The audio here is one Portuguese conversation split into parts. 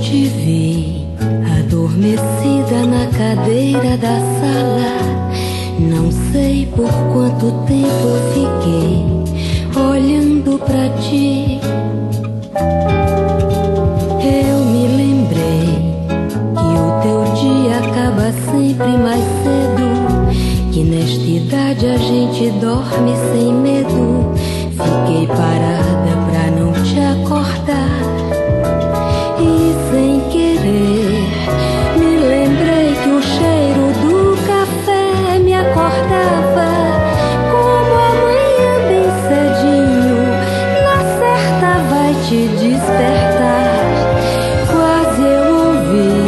Te vi adormecida na cadeira da sala. Não sei por quanto tempo eu fiquei olhando pra ti. Eu me lembrei que o teu dia acaba sempre mais cedo, que nesta idade a gente dorme sem medo. Fiquei parada pra não te acordar. E sem querer me lembrei que o cheiro do café me acordava. Como amanhã bem cedinho, na certa vai te despertar. Quase eu ouvi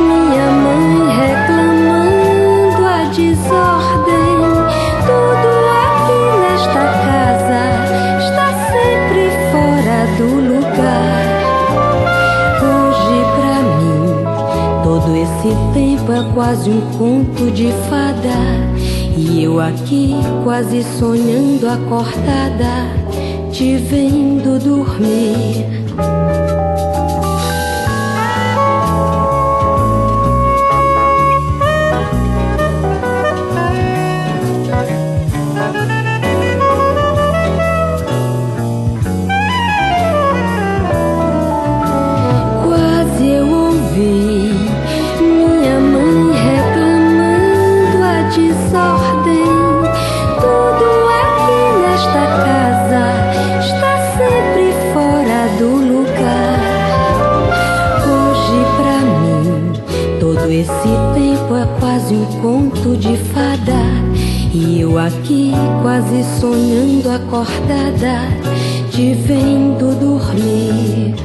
minha mãe reclamando a desordem. Tudo aqui nesta casa está sempre fora do lugar. Todo esse tempo é quase um conto de fada, e eu aqui quase sonhando acordada, te vendo dormir. Quase eu ouvi desordem. Tudo aqui nesta casa está sempre fora do lugar. Hoje pra mim todo esse tempo é quase um conto de fada, e eu aqui quase sonhando acordada, te vendo dormir.